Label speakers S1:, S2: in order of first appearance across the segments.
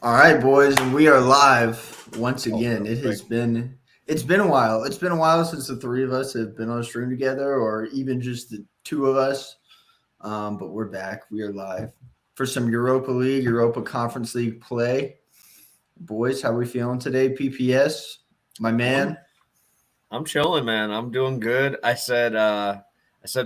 S1: All right, boys, and we are live once
S2: Oh,
S1: again.
S2: real quick.
S1: It's been a while. It's been a while since the three of us have been on a stream together, or even just the two of us. But we're back. We are live for some Europa League, Europa Conference League play. Boys, how we feeling today? PPS, my man.
S2: I'm I'm chilling, man. I'm doing good. I said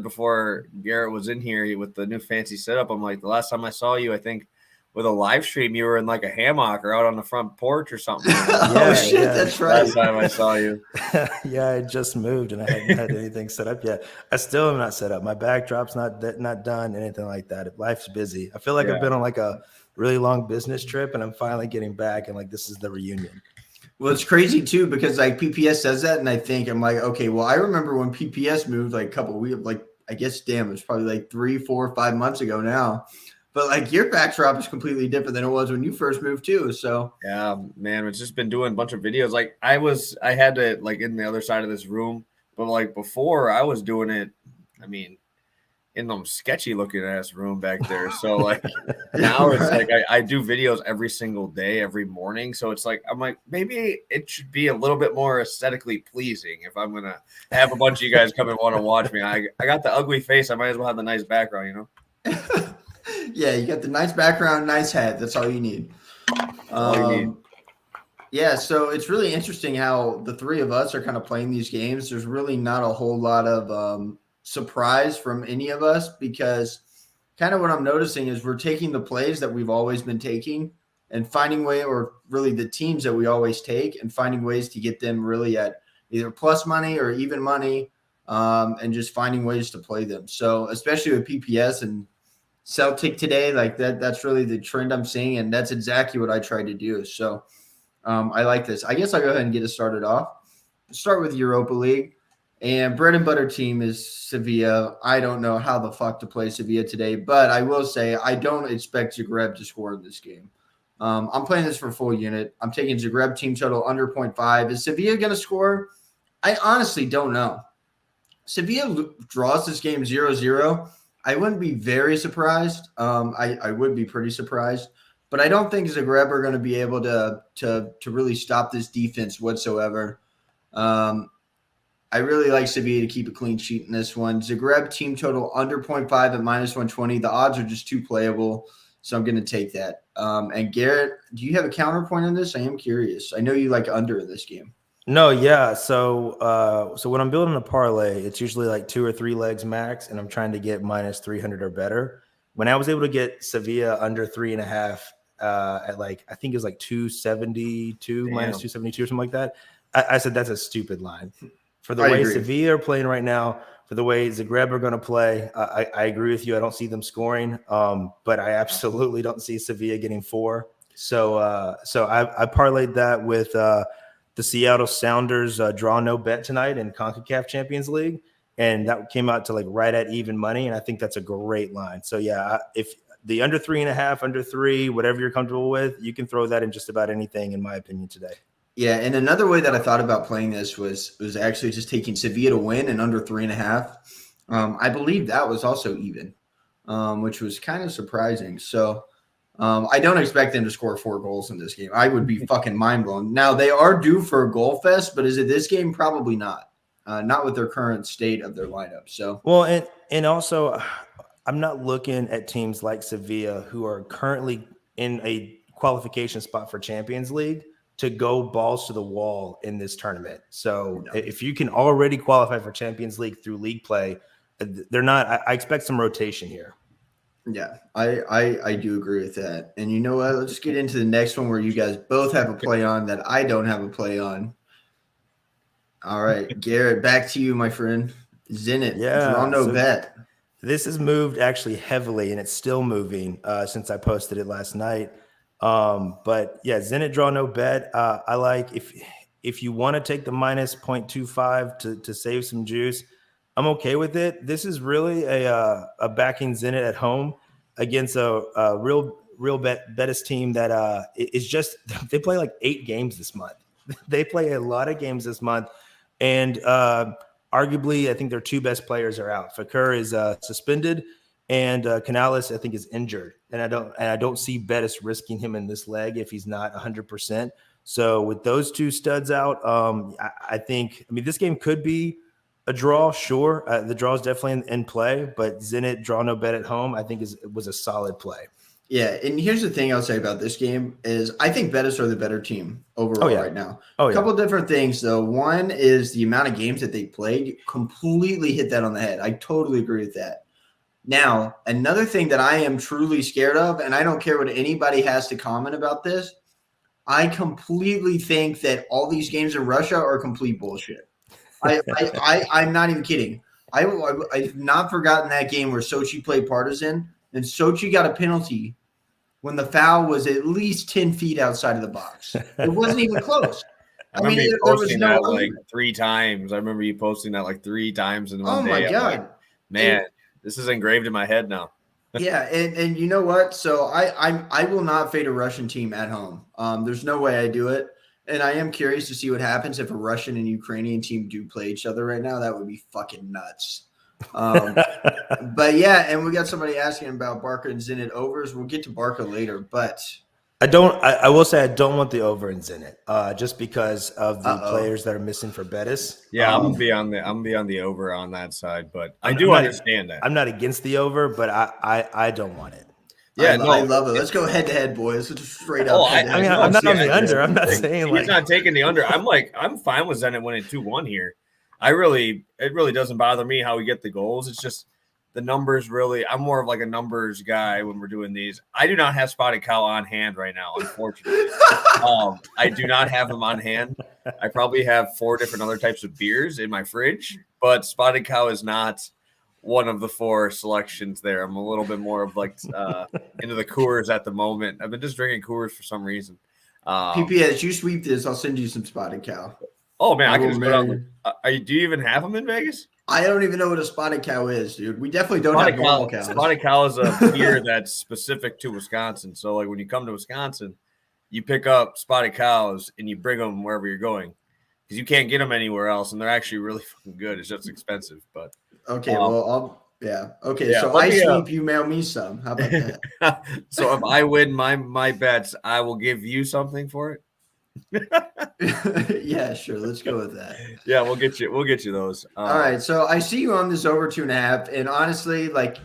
S2: before Garrett was in here with the new fancy setup. I'm like, the last time I saw you, I think with a live stream, you were in like a hammock or out on the front porch or something.
S1: Oh
S3: Yeah,
S1: shit,
S3: yeah.
S1: that's right.
S2: Last time I saw you.
S3: Yeah, I just moved and I hadn't had anything set up yet. I still am not set up. My backdrop's not done, anything like that. Life's busy. I feel like I've
S2: Yeah.
S3: been on like a really long business trip and I'm finally getting back and like this is the reunion.
S1: Well, it's crazy too because like PPS says that, and I think I'm like, okay, well, I remember when PPS moved like a couple of weeks, like I guess, damn, it was probably like 3, 4, 5 months ago now. But like your backdrop is completely different than it was when you first moved too. So
S2: Yeah, man, it's just been doing a bunch of videos. Like I had to like in the other side of this room, but like before I was doing it. I mean, in them sketchy looking ass room back there. So like now it's
S1: right.
S2: like I do videos every single day, every morning. So it's like I'm like maybe it should be a little bit more aesthetically pleasing if I'm gonna have a bunch of you guys come and want to watch me. I got the ugly face. I might as well have the nice background, you know?
S1: Yeah, you got the nice background, nice hat. That's all you need.
S2: That's all you need.
S1: Um, yeah, so it's really interesting how the three of us are kind of playing these games. There's really not a whole lot of surprise from any of us because kind of what I'm noticing is we're taking the plays that we've always been taking and finding way, or really the teams that we always take, and finding ways to get them really at either plus money or even money, and just finding ways to play them. So especially with PPS and Celtic today, like that's really the trend I'm seeing, and that's exactly what I tried to do. So I like this. I guess I'll go ahead and get it started off. Start with Europa League. And bread and butter team is Sevilla. I don't know how the fuck to play Sevilla today, but I will say I don't expect Zagreb to score in this game. I'm playing this for full unit. I'm taking Zagreb team total under 0.5. Is Sevilla going to score? I honestly don't know. Sevilla draws this game 0-0. I wouldn't be very surprised. I would be pretty surprised, but I don't think Zagreb are going to be able to really stop this defense whatsoever. Um, I really like Sevilla to keep a clean sheet in this one. Zagreb team total under 0.5 at minus 120. The odds are just too playable, so I'm going to take that. And Garrett, do you have a counterpoint on this? I am curious. I know you like under in this game.
S3: No, yeah. So when I'm building a parlay, it's usually like 2 or 3 legs max, and I'm trying to get minus 300 or better. When I was able to get Sevilla under 3.5 at like I think it was like 272 minus
S2: Damn.
S3: 272 or something like that, I said that's a stupid line. For the
S1: I
S3: way
S1: agree.
S3: Sevilla are playing right now, for the way Zagreb are going to play, I agree with you. I don't see them scoring, but I absolutely don't see Sevilla getting 4. So I parlayed that with the Seattle Sounders draw no bet tonight in CONCACAF Champions League, and that came out to like right at even money, and I think that's a great line. So yeah, if the under 3.5, under 3, whatever you're comfortable with, you can throw that in just about anything, in my opinion, today.
S1: Yeah, and another way that I thought about playing this was actually just taking Sevilla to win and under 3.5. I believe that was also even, which was kind of surprising. So I don't expect them to score 4 goals in this game. I would be fucking mind blown. Now they are due for a goal fest, but is it this game? Probably not. Not with their current state of their lineup. So
S3: Well, and also, I'm not looking at teams like Sevilla who are currently in a qualification spot for Champions League to go balls to the wall in this tournament. So
S1: no.
S3: if you can already qualify for Champions League through league play, they're not. I expect some rotation here.
S1: Yeah, I do agree with that. And you know what? Let's get into the next one where you guys both have a play on that I don't have a play on. All right, Garrett, back to you, my friend. Zenit, draw
S3: Yeah.
S1: no
S3: So
S1: bet.
S3: this has moved actually heavily, and it's still moving since I posted it last night. But yeah, Zenit draw no bet. I like if you want to take the minus 0.25 to save some juice, I'm okay with it. This is really a backing Zenit at home against a real Betis team that is just they play like 8 games this month. They play a lot of games this month, and arguably, I think their 2 best players are out. Fakir is suspended, And Canales, I think, is injured, and I don't see Bettis risking him in this leg if he's not 100%. So with those two studs out, I think, I mean, this game could be a draw, sure. The draw is definitely in play, but Zenit draw no bet at home, I think was a solid play.
S1: Yeah, and here's the thing I'll say about this game is I think Betis are the better team overall right now. A couple different things, though. One is the amount of games that they played completely hit that on the head. I totally agree with that. Now, another thing that I am truly scared of, and I don't care what anybody has to comment about this, I completely think that all these games in Russia are complete bullshit. I'm not even kidding. I've not forgotten that game where Sochi played Partizan, and Sochi got a penalty when the foul was at least 10 feet outside of the box. It wasn't even close.
S2: I remember you posting that like 3 times. I remember you posting that like 3 times in one day.
S1: Oh, my God.
S2: Like, man, this is engraved in my head now.
S1: Yeah, and you know what? So I will not fade a Russian team at home. There's no way I do it. And I am curious to see what happens if a Russian and Ukrainian team do play each other right now. That would be fucking nuts. But yeah, and we got somebody asking about Barca and Zenit overs. We'll get to Barca later, but
S3: I will say I don't want the over in Zenit, just because of the players that are missing for Betis.
S2: Yeah, I'm gonna be on the over on that side, but I do understand that.
S3: I'm not against the over, but I don't want it.
S1: Yeah, I love it. Let's go head to head, boys. Let's just straight up.
S3: I mean, I'm not on the under. I'm not saying
S2: he's not taking the under. I'm fine with Zenit winning 2-1 here. It really doesn't bother me how we get the goals. It's just the numbers really. I'm more of like a numbers guy when we're doing these. I do not have Spotted Cow on hand right now, unfortunately. I do not have him on hand. I probably have 4 different other types of beers in my fridge, but Spotted Cow is not one of the 4 selections there. I'm a little bit more of like into the Coors at the moment. I've been just drinking Coors for some reason.
S1: PP, as you sweep this, I'll send you some Spotted Cow.
S2: Oh man, I can just put on. Do you even have them in Vegas?
S1: I don't even know what a Spotted Cow is, dude. We definitely don't have normal cows.
S2: Spotted Cow is a beer that's specific to Wisconsin. So like when you come to Wisconsin, you pick up Spotted Cows and you bring them wherever you're going because you can't get them anywhere else, and they're actually really fucking good. It's just expensive, but
S1: okay. Okay, so I sweep, you mail me some. How about that?
S2: So if I win my bets, I will give you something for it.
S1: Yeah, sure. Let's go with that.
S2: Yeah, we'll get you those.
S1: All right. So I see you on this over 2.5, and honestly, like,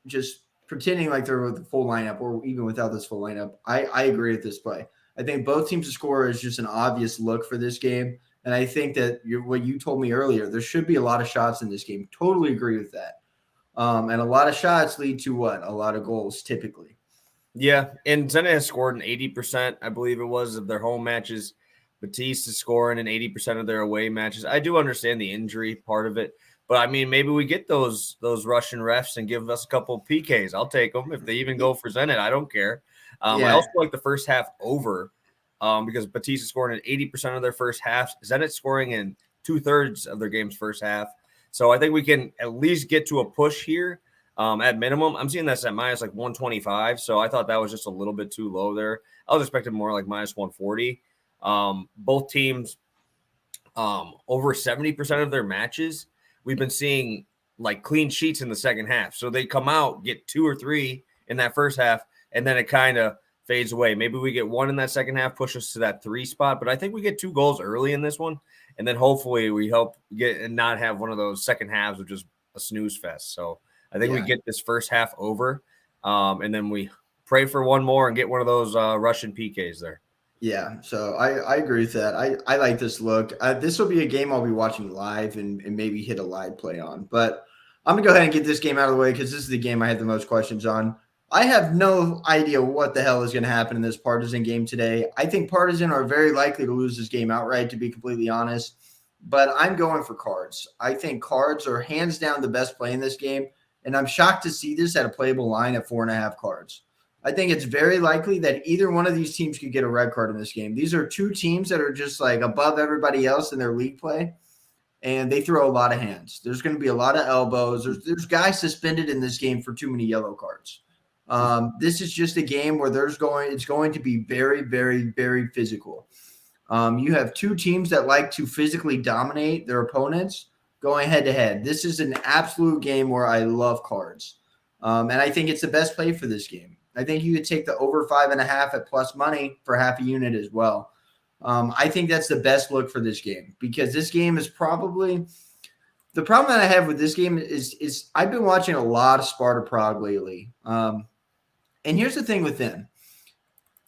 S1: just pretending like they're with the full lineup, or even without this full lineup, I agree with this play. I think both teams to score is just an obvious look for this game, and I think that what you told me earlier, there should be a lot of shots in this game. Totally agree with that. And a lot of shots lead to what? A lot of goals, typically.
S2: Yeah, and Zenit has scored in 80%, I believe it was, of their home matches. Batiste is scoring in 80% of their away matches. I do understand the injury part of it, but I mean, maybe we get those Russian refs and give us a couple of PKs. I'll take them if they even go for Zenit. I don't care. I also like the first half over because Batiste is scoring in 80% of their first half. Zenit scoring in 2/3 of their game's first half. So I think we can at least get to a push here. At minimum, I'm seeing that's at minus like 125. So I thought that was just a little bit too low there. I was expecting more like minus 140. Both teams, over 70% of their matches, we've been seeing like clean sheets in the second half. So they come out, get 2 or 3 in that first half, and then it kind of fades away. Maybe we get 1 in that second half, push us to that 3 spot. But I think we get 2 goals early in this one. And then hopefully we help get and not have one of those second halves of just a snooze fest. So I think we get this first half over, and then we pray for one more and get one of those Russian PKs there.
S1: Yeah, so I agree with that. I like this look. This will be a game I'll be watching live and maybe hit a live play on. But I'm going to go ahead and get this game out of the way because this is the game I have the most questions on. I have no idea what the hell is going to happen in this Partizan game today. I think Partizan are very likely to lose this game outright, to be completely honest. But I'm going for Cards. I think Cards are hands down the best play in this game. And I'm shocked to see this at a playable line at 4.5 cards. I think it's very likely that either one of these teams could get a red card in this game. These are 2 teams that are just like above everybody else in their league play, and they throw a lot of hands. There's going to be a lot of elbows. There's guys suspended in this game for too many yellow cards. This is just a game where it's going to be very, very, very physical. You have 2 teams that like to physically dominate their opponents going head to head. This is an absolute game where I love Cards. And I think it's the best play for this game. I think you could take the over 5.5 at plus money for half a unit as well. I think that's the best look for this game because this game is probably the problem that I have with this game is I've been watching a lot of Sparta Prague lately. And here's the thing with them.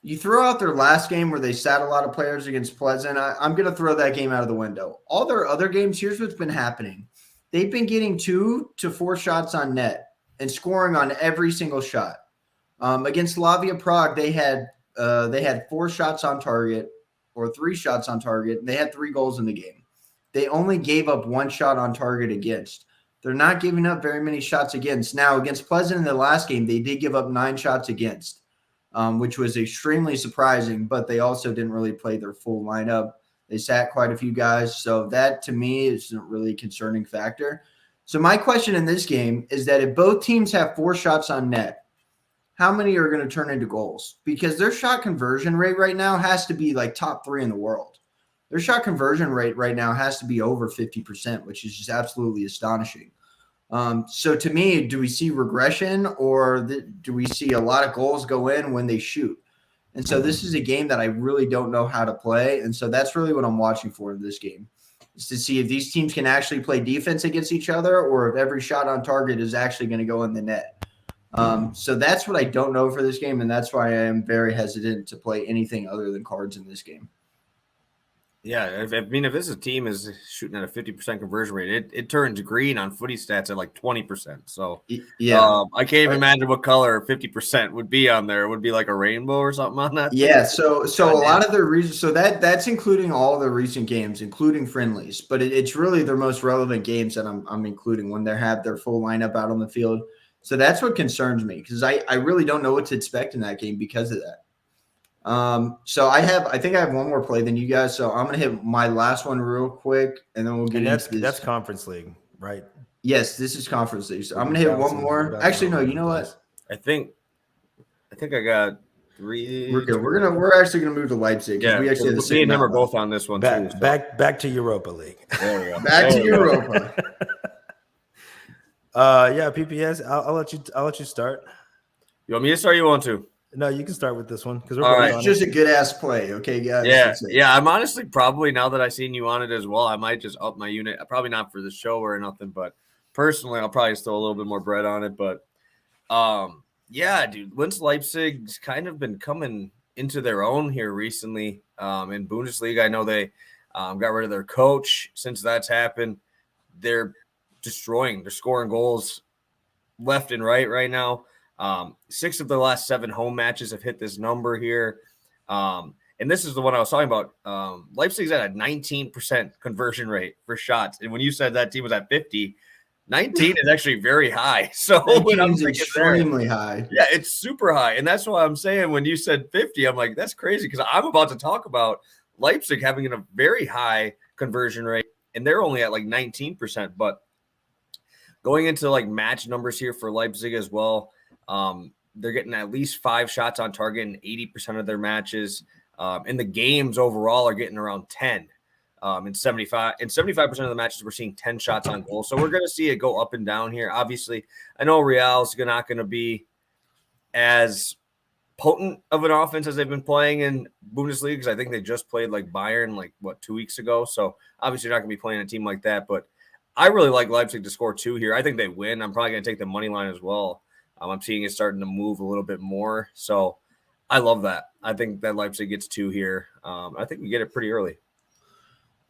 S1: You throw out their last game where they sat a lot of players against Pleasant. I'm going to throw that game out of the window. All their other games, here's what's been happening. They've been getting 2 to 4 shots on net and scoring on every single shot. Against Slavia Prague, they had 4 shots on target or 3 shots on target. They had 3 goals in the game. They only gave up 1 shot on target against. They're not giving up very many shots against. Now, against Pleasant in the last game, they did give up 9 shots against, which was extremely surprising, but they also didn't really play their full lineup. They sat quite a few guys. So that, to me, isn't really a concerning factor. So my question in this game is that if both teams have 4 shots on net, how many are going to turn into goals? Because their shot conversion rate right now has to be like top 3 in the world. Their shot conversion rate right now has to be over 50%, which is just absolutely astonishing. So to me, do we see regression or do we see a lot of goals go in when they shoot? And so this is a game that I really don't know how to play. And so that's really what I'm watching for in this game, is to see if these teams can actually play defense against each other or if every shot on target is actually going to go in the net. So that's what I don't know for this game, and that's why I am very hesitant to play anything other than cards in this game.
S2: Yeah, if this team is shooting at a 50% conversion rate, it turns green on footy stats at like 20%. So
S1: yeah,
S2: I can't even imagine what color 50% would be on there. It would be like a rainbow or something on that.
S1: Yeah, so a lot of the reasons, so that's including all the recent games, including friendlies, but it's really their most relevant games that I'm including when they have their full lineup out on the field. So that's what concerns me because I really don't know what to expect in that game because of that. So I think I have one more play than you guys. So I'm gonna hit my last one real quick, and then we'll get into this.
S3: That's Conference League, right?
S1: Yes, this is Conference League. So I'm gonna hit one more. Actually, no. You know what?
S2: I think I got 3.
S1: We're good. We're actually gonna move to Leipzig because we actually have the same.
S2: Me and him are both on this one too. So.
S3: Back to Europa League.
S2: There we go.
S1: Back to Europa.
S3: Yeah, PPS. I'll let you start.
S2: You want me to start? Or you want to?
S3: No, you can start with this one because we're
S2: all right.
S1: It's just a good ass play, okay, guys.
S2: Yeah. I'm honestly probably now that I've seen you on it as well, I might just up my unit. Probably not for the show or nothing, but personally, I'll probably throw a little bit more bread on it. But yeah, dude, once Leipzig's kind of been coming into their own here recently in Bundesliga. I know they got rid of their coach since that's happened. They're destroying. They're scoring goals left and right now. 6 of the last 7 home matches have hit this number here. And this is the one I was talking about. Leipzig's at a 19% conversion rate for shots. And when you said that team was at 50, 19 is actually very high. So
S1: it's extremely high.
S2: Yeah, it's super high. And that's why I'm saying when you said 50, I'm like, that's crazy because I'm about to talk about Leipzig having a very high conversion rate, and they're only at like 19%. But going into like match numbers here for Leipzig as well, they're getting at least 5 shots on target in 80% of their matches. And the games overall are getting around 10. In 75% of the matches, we're seeing 10 shots on goal. So we're going to see it go up and down here. Obviously, I know Real's not going to be as potent of an offense as they've been playing in Bundesliga because I think they just played like Bayern 2 weeks ago. So obviously, you're not going to be playing a team like that. But I really like Leipzig to score 2 here. I think they win. I'm probably going to take the money line as well. I'm seeing it starting to move a little bit more. So I love that. I think that Leipzig gets 2 here. I think we get it pretty early.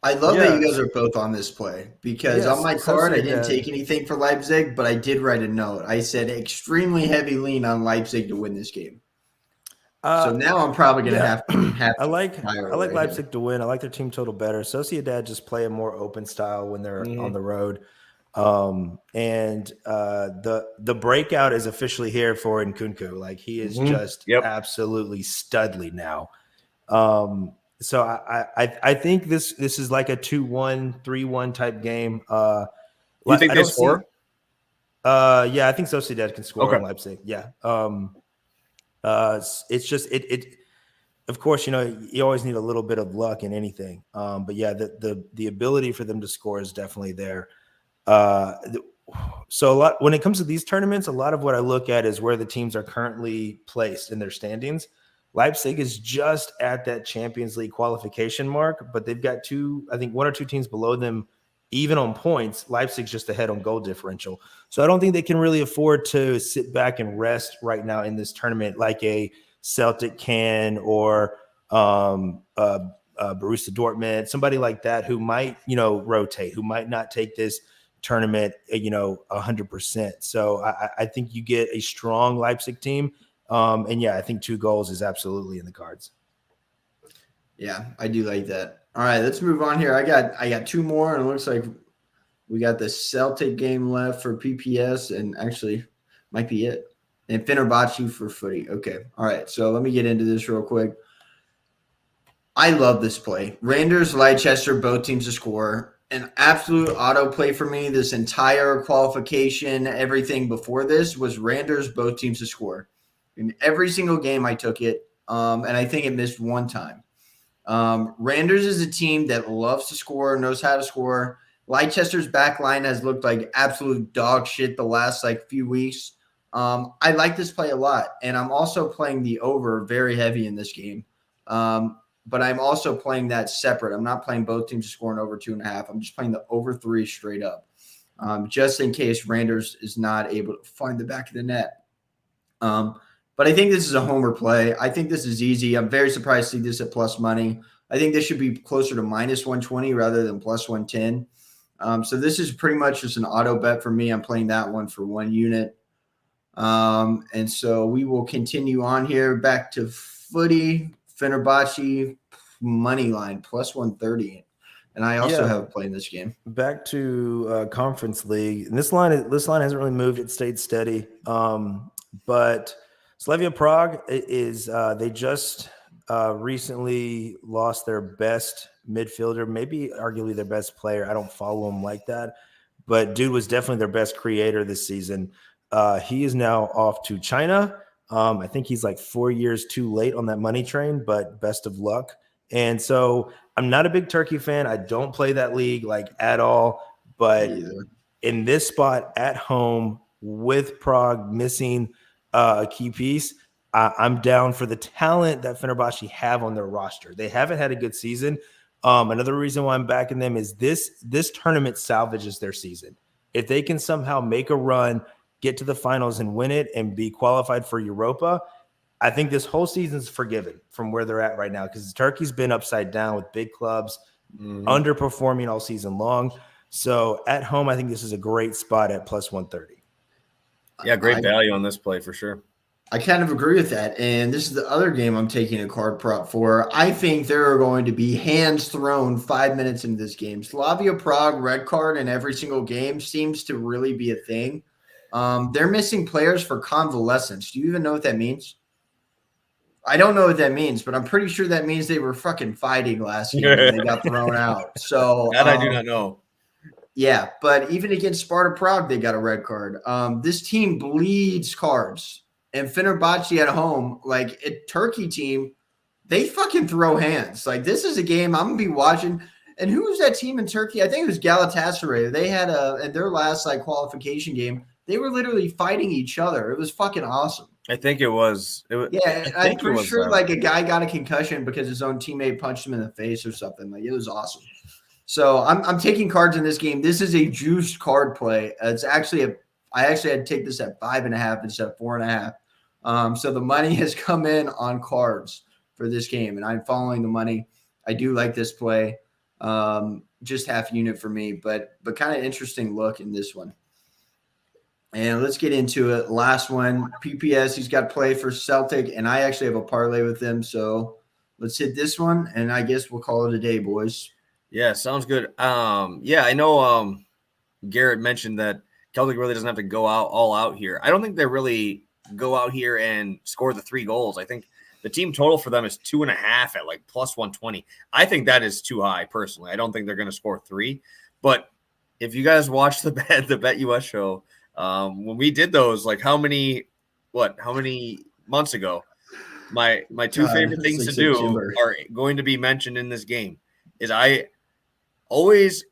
S1: I love that you guys are both on this play because on my card, I didn't take anything for Leipzig, but I did write a note. I said extremely heavy lean on Leipzig to win this game. So now I'm probably going to have to.
S3: I like Leipzig to win. I like their team total better. Sociedad just play a more open style when they're on the road. And the breakout is officially here for Nkunku. Like he is just absolutely studly now. So I think this is like a 2-1, 3-1 type game.
S2: You think they score?
S3: Yeah, I think Sociedad can score in Leipzig. Yeah. It's just it. Of course, you always need a little bit of luck in anything. But yeah, the ability for them to score is definitely there. So a lot when it comes to these tournaments, a lot of what I look at is where the teams are currently placed in their standings. Leipzig is just at that Champions League qualification mark, but they've got I think one or two teams below them, even on points. Leipzig's just ahead on goal differential. So I don't think they can really afford to sit back and rest right now in this tournament like a Celtic can or Borussia Dortmund, somebody like that who might, rotate, who might not take this tournament, 100%. So I think you get a strong Leipzig team. And yeah, I think 2 goals is absolutely in the cards.
S1: Yeah, I do like that. All right, let's move on here. I got 2 more, and it looks like we got the Celtic game left for PPS, and actually might be it. And Fenerbahce for footy. Okay. All right. So let me get into this real quick. I love this play. Randers, Leicester, both teams to score. An absolute auto play for me. This entire qualification, everything before this was Randers, both teams to score. In every single game, I took it, and I think it missed one time. Randers is a team that loves to score, knows how to score. Leicester's back line has looked like absolute dog shit the last few weeks. I like this play a lot, and I'm also playing the over very heavy in this game. But I'm also playing that separate. I'm not playing both teams scoring over 2.5. I'm just playing the over 3 straight up, just in case Randers is not able to find the back of the net. But I think this is a homer play. I think this is easy. I'm very surprised to see this at plus money. I think this should be closer to minus 120 rather than plus 110. So this is pretty much just an auto bet for me. I'm playing that one for 1 unit. And so we will continue on here back to footy. Fenerbahce money line plus 130, and I also have played this game.
S3: Back to Conference League, and this line hasn't really moved; it stayed steady. But Slavia Prague is they just recently lost their best midfielder, maybe arguably their best player. I don't follow him like that, but dude was definitely their best creator this season. He is now off to China. I think he's like 4 years too late on that money train, but best of luck. And so I'm not a big Turkey fan. I don't play that league at all. But in this spot at home with Prague missing a key piece, I'm down for the talent that Fenerbahce have on their roster. They haven't had a good season. Another reason why I'm backing them is this tournament salvages their season. If they can somehow make a run, get to the finals and win it and be qualified for Europa, I think this whole season's forgiven from where they're at right now because Turkey's been upside down with big clubs underperforming all season long. So at home, I think this is a great spot at plus 130.
S2: Yeah, great value on this play for sure.
S1: I kind of agree with that. And this is the other game I'm taking a card prop for. I think there are going to be hands thrown 5 minutes into this game. Slavia Prague red card in every single game seems to really be a thing. They're missing players for convalescence. Do you even know what that means? I don't know what that means, but I'm pretty sure that means they were fucking fighting last year and they got thrown out. So
S2: that I do not know.
S1: Yeah, but even against Sparta Prague, they got a red card. This team bleeds cards. And Fenerbahce at home, a Turkey team, they fucking throw hands. This is a game I'm going to be watching. And who was that team in Turkey? I think it was Galatasaray. They had in their last qualification game, they were literally fighting each other. It was fucking awesome.
S2: I think it was.
S1: Yeah, I'm pretty sure a guy got a concussion because his own teammate punched him in the face or something. It was awesome. So I'm taking cards in this game. This is a juiced card play. It's actually I actually had to take this at 5.5 instead of 4.5. So the money has come in on cards for this game, and I'm following the money. I do like this play. Just half unit for me, but kind of interesting look in this one. And let's get into it. Last one, PPS. He's got play for Celtic, and I actually have a parlay with him. So let's hit this one, and I guess we'll call it a day, boys.
S2: Yeah, sounds good. Yeah, I know Garrett mentioned that Celtic really doesn't have to go all out here. I don't think they really go out here and score the 3 goals. I think the team total for them is 2.5 at plus 120. I think that is too high personally. I don't think they're going to score 3. But if you guys watch the Bet US show, when we did those, how many months ago, my 2 favorite things to do are going to be mentioned in this game is I always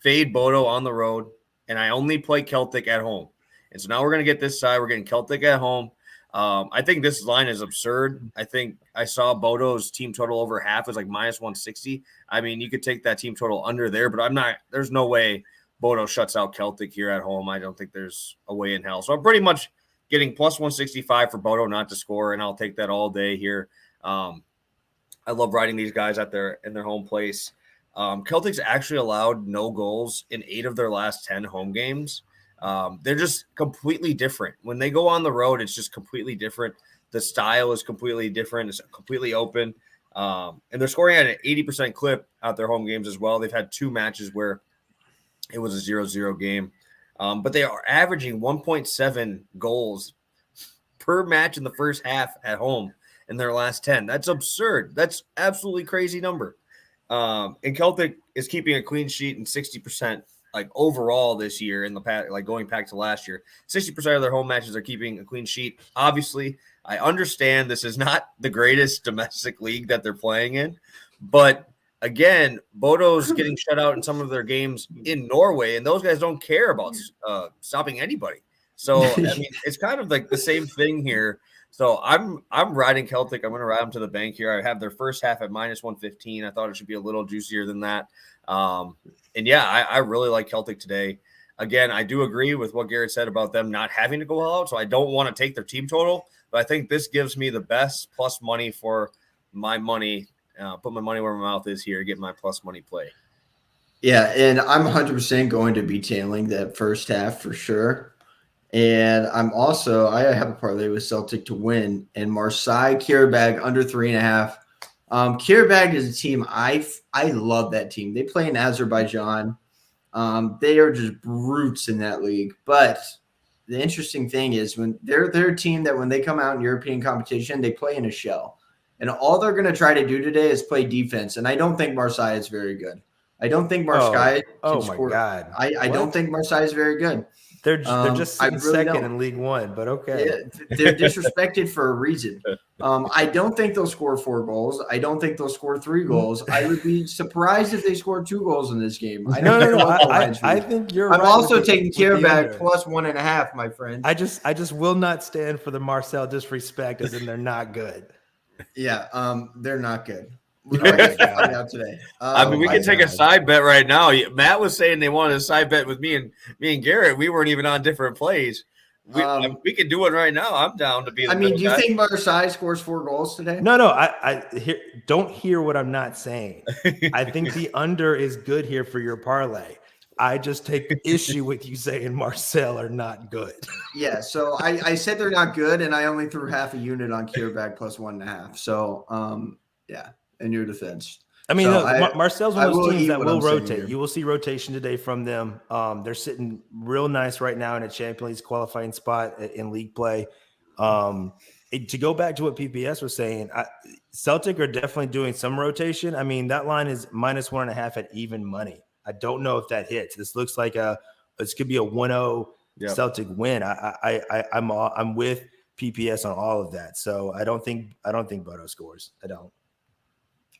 S2: fade Bodo on the road and I only play Celtic at home. And so now we're going to get this side. We're getting Celtic at home. I think this line is absurd. I think I saw Bodo's team total over half is like minus 160. I mean, you could take that team total under there, but there's no way Bodo shuts out Celtic here at home. I don't think there's a way in hell. So I'm pretty much getting plus 165 for Bodo not to score, and I'll take that all day here. I love riding these guys in their home place. Celtics actually allowed no goals in 8 of their last 10 home games. They're just completely different. When they go on the road, it's just completely different. The style is completely different. It's completely open. And they're scoring at an 80% clip at their home games as well. They've had 2 matches where it was a 0-0 game. But they are averaging 1.7 goals per match in the first half at home in their last 10. That's absurd. That's absolutely crazy number. And Celtic is keeping a clean sheet in 60% like overall this year in the past, like going back to last year. 60% of their home matches are keeping a clean sheet. Obviously, I understand this is not the greatest domestic league that they're playing in, but again, Bodo's getting shut out in some of their games in Norway, and those guys don't care about stopping anybody. So I mean, it's kind of like the same thing here. So I'm riding Celtic. I'm going to ride them to the bank here. I have their first half at minus 115. I thought it should be a little juicier than that. And yeah, I really like Celtic today. Again, I do agree with what Garrett said about them not having to go all out. So I don't want to take their team total, but I think this gives me the best plus money for my money. Put my money where my mouth is here. Get my plus money play.
S1: Yeah, and I'm 100% going to be tailing that first half for sure. And I have a parlay with Celtic to win and Marseille Kiribag under 3.5. Kiribag is a team I love that team. They play in Azerbaijan. They are just brutes in that league. But the interesting thing is when they're a team that when they come out in European competition, they play in a shell. And all they're going to try to do today is play defense. And I don't think Marseille is very good. I don't think Marseille can score.
S3: God.
S1: I don't think Marseille is very good.
S3: They're just sitting
S1: really
S3: second in League One, but okay.
S1: Yeah, they're disrespected for a reason. I don't think they'll score 4 goals. I don't think they'll score 3 goals. I would be surprised if they scored 2 goals in this game.
S3: I think you're
S1: I'm
S3: right.
S1: also taking Kiribag plus 1.5, my friend.
S3: I just will not stand for the Marcel disrespect as in they're not good.
S1: Yeah, they're not good. We're going to find out today.
S2: I mean, we can take a side bet right now. Matt was saying they wanted a side bet with me and Garrett. We weren't even on different plays. We can do it right now. I'm down to be.
S1: Do you think Marseille scores 4 goals today?
S3: No. Don't hear what I'm not saying. I think the under is good here for your parlay. I just take issue with you saying Marcel are not good.
S1: Yeah, so I said they're not good, and I only threw half a unit on Kiribag plus 1.5. So, yeah. In your defense.
S3: I mean, Marcel's one of those teams that will rotate. You will see rotation today from them. They're sitting real nice right now in a Champions League qualifying spot in league play. To go back to what PPS was saying, Celtic are definitely doing some rotation. I mean, that line is minus 1.5 at even money. I don't know if that hits. This looks like this could be a 1-0 Celtic win. I'm with PPS on all of that. So I don't think Bodo scores. I don't.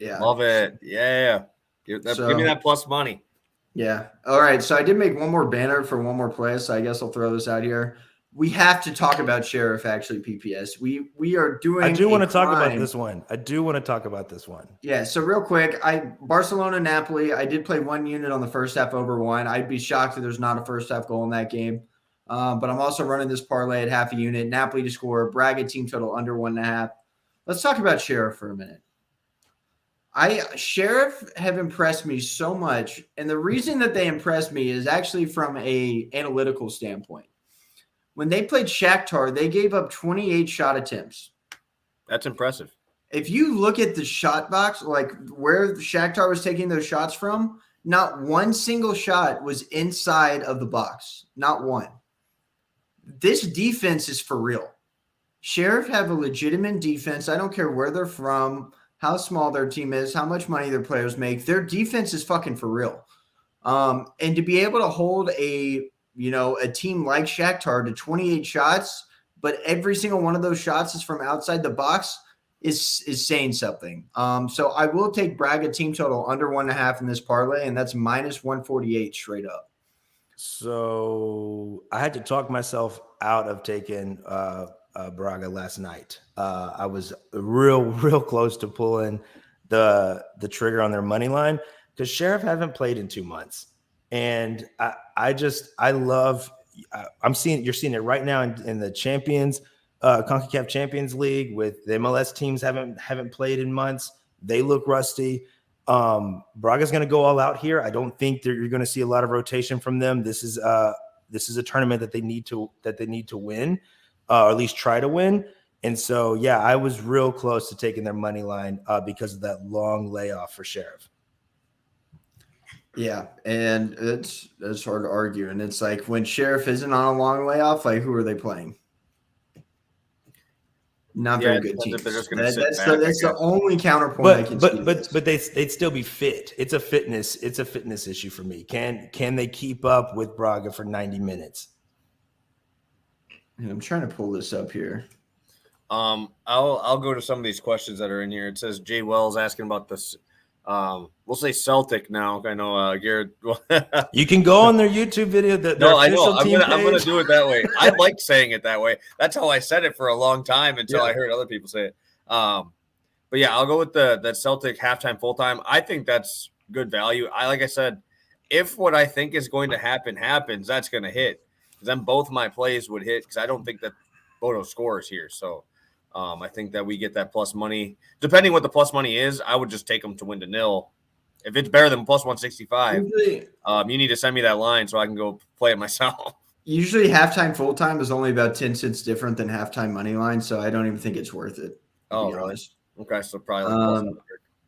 S1: Yeah.
S2: Love it. Yeah. Give me that plus money.
S1: Yeah. All right. So I did make one more banner for one more play. So I guess I'll throw this out here. We have to talk about Sheriff, actually, PPS. We are doing.
S3: I do want to talk about this one.
S1: Yeah. So real quick, Barcelona Napoli. I did play 1 unit on the first half over 1. I'd be shocked if there's not a first half goal in that game. But I'm also running this parlay at half a unit. Napoli to score. Braga team total under 1.5. Let's talk about Sheriff for a minute. Sheriff have impressed me so much, and the reason that they impressed me is actually from a analytical standpoint. When they played Shakhtar, they gave up 28 shot attempts.
S2: That's impressive.
S1: If you look at the shot box, like where Shakhtar was taking those shots from, not one single shot was inside of the box. Not one. This defense is for real. Sheriff have a legitimate defense. I don't care where they're from, how small their team is, how much money their players make. Their defense is fucking for real. And to be able to hold a team like Shakhtar to 28 shots, but every single one of those shots is from outside the box is saying something. So I will take Braga team total under 1.5 in this parlay, and that's minus 148 straight up.
S3: So I had to talk myself out of taking Braga last night. I was real close to pulling the trigger on their money line because Sheriff haven't played in 2 months, and I love. You're seeing it right now in the Champions, CONCACAF Champions League with the MLS teams haven't played in months. They look rusty. Braga's going to go all out here. I don't think that you're going to see a lot of rotation from them. This is a tournament that they need to win, or at least try to win. And so, yeah, I was real close to taking their money line because of that long layoff for Sheriff.
S1: Yeah, and it's hard to argue. And it's like when Sheriff isn't on a long layoff, like who are they playing? Not very good teams.
S2: That's
S1: the only counterpoint I can see.
S3: But they'd still be fit. It's a fitness issue for me. Can they keep up with Braga for 90 minutes?
S1: And I'm trying to pull this up here.
S2: I'll go to some of these questions that are in here. It says Jay Wells asking about this. We'll say Celtic now. I know Garrett.
S3: You can go on their YouTube video.
S2: I know. I'm gonna do it that way. I like saying it that way. That's how I said it for a long time until I heard other people say it. But yeah, I'll go with that Celtic halftime, full time. I think that's good value. Like I said, if what I think is going to happen happens, that's going to hit. Then both my plays would hit because I don't think that Bodo scores here. So. I think that we get that plus money. Depending what the plus money is, I would just take them to win to nil. If it's better than plus 165, you need to send me that line so I can go play it myself.
S1: Usually halftime full time is only about 10 cents different than halftime money line, so I don't even think it's worth it.
S2: Oh, really? Okay, so probably like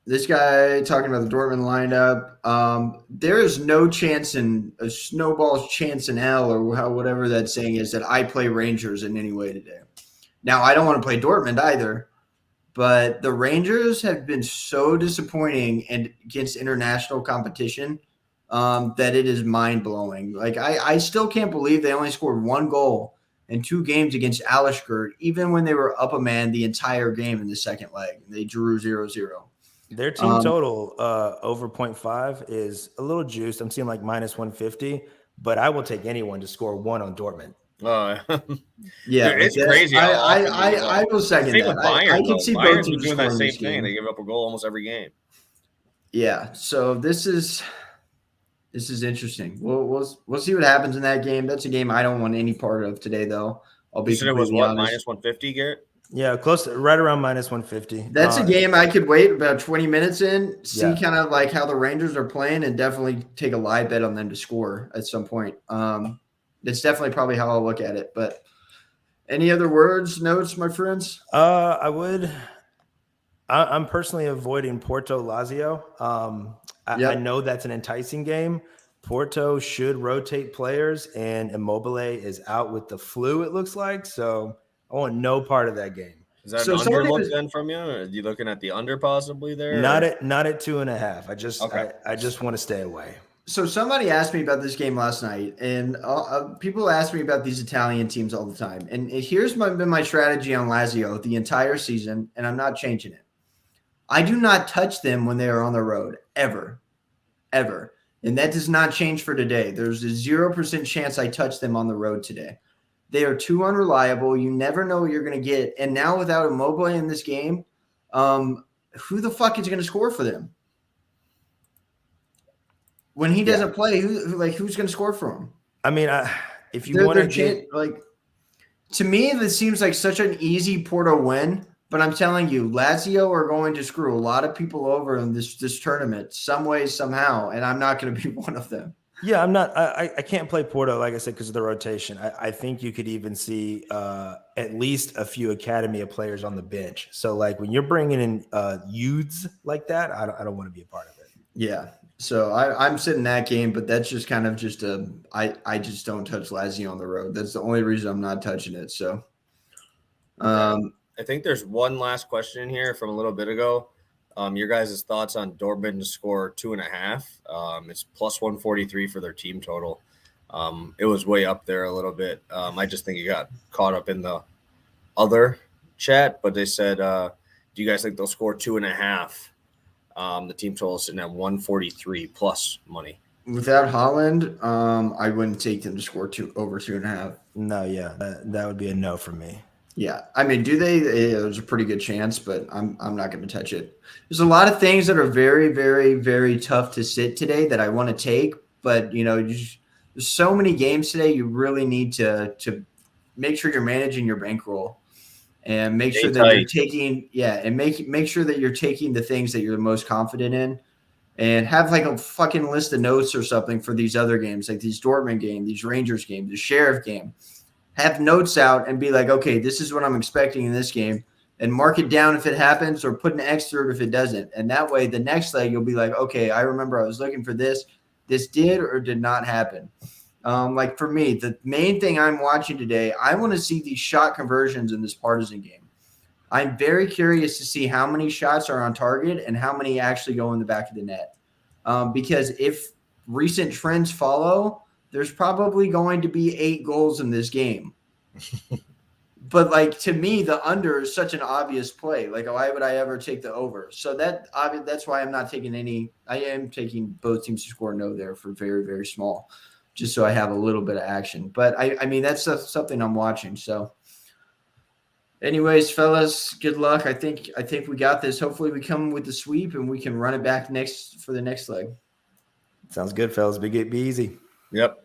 S1: this guy talking about the Dortmund lineup. There is no chance in a snowball's chance in hell, or whatever that saying is, that I play Rangers in any way today. Now, I don't want to play Dortmund either, but the Rangers have been so disappointing and against international competition that it is mind-blowing. Like, I still can't believe they only scored 1 goal in 2 games against Alashkert, even when they were up a man the entire game in the second leg. They drew 0-0.
S3: Their team total over 0.5 is a little juiced. I'm seeing like minus 150, but I will take anyone to score 1 on Dortmund.
S1: Yeah,
S2: dude, it's crazy.
S1: I will second that. I can see both teams
S2: doing that same thing. They give up a goal almost every game.
S1: Yeah, so this is interesting. We'll see what happens in that game. That's a game I don't want any part of today, though. I'll be
S2: completely honest. What, minus 150, Garrett?
S3: Yeah, close to, right around minus 150.
S1: That's a game I could wait about 20 minutes in, see kind of like how the Rangers are playing, and definitely take a live bet on them to score at some point. That's definitely probably how I'll look at it. But any other notes, my friends?
S3: I'm personally avoiding Porto Lazio. I know that's an enticing game. Porto should rotate players, and Immobile is out with the flu, it looks like. So I want no part of that game.
S2: Is that an under look then from you? Or are you looking at the under possibly there?
S3: Not at 2.5. I just want to stay away.
S1: So somebody asked me about this game last night, and people ask me about these Italian teams all the time. And here's been my strategy on Lazio the entire season, and I'm not changing it. I do not touch them when they are on the road, ever. And that does not change for today. There's a 0% chance I touch them on the road today. They are too unreliable. You never know what you're going to get. And now without Immobile in this game, who the fuck is going to score for them? When he doesn't play, who's going to score for him?
S3: I mean, if you want to get
S1: to me, this seems like such an easy Porto win. But I'm telling you, Lazio are going to screw a lot of people over in this tournament, some way, somehow, and I'm not going to be one of them.
S3: Yeah, I'm not. I can't play Porto, like I said, because of the rotation. I think you could even see at least a few academy of players on the bench. So, like when you're bringing in youths like that, I don't want to be a part of it.
S1: Yeah. So I'm sitting that game, but that's just kind of I just don't touch Lazio on the road. That's the only reason I'm not touching it. So,
S2: I think there's one last question in here from a little bit ago. Your guys' thoughts on Dortmund to score 2.5. It's plus 143 for their team total. It was way up there a little bit. I just think it got caught up in the other chat, but they said, do you guys think they'll score 2.5? The team total is sitting at 143 plus money.
S1: Without Holland, I wouldn't take them to score over 2.5.
S3: No, yeah, that would be a no for me.
S1: Yeah, I mean, do they? There's a pretty good chance, but I'm not going to touch it. There's a lot of things that are very, very, very tough to sit today that I want to take, but there's so many games today. You really need to make sure you're managing your bankroll and make
S2: Stay
S1: sure that you're
S2: tight.
S1: taking and make sure that you're taking the things that you're the most confident in, and have like a fucking list of notes or something for these other games, like these Dortmund game, these Rangers game, the Sheriff game. Have notes out and be like, okay, this is what I'm expecting in this game, and mark it down if it happens, or put an X through it if it doesn't. And that way, the next leg, you'll be like, okay, I remember I was looking for this. This did or did not happen. Like for me, the main thing I'm watching today, I want to see these shot conversions in this Partisan game. I'm very curious to see how many shots are on target and how many actually go in the back of the net. Because if recent trends follow, there's probably going to be 8 goals in this game. But like, to me, the under is such an obvious play. Like, why would I ever take the over? So that's why I'm not taking any. I am taking both teams to score no there for very, very small, just so I have a little bit of action. But I mean, that's something I'm watching. So anyways, fellas, good luck. I think we got this. Hopefully we come with the sweep and we can run it back for the next leg.
S3: Sounds good, fellas. Be easy.
S2: Yep.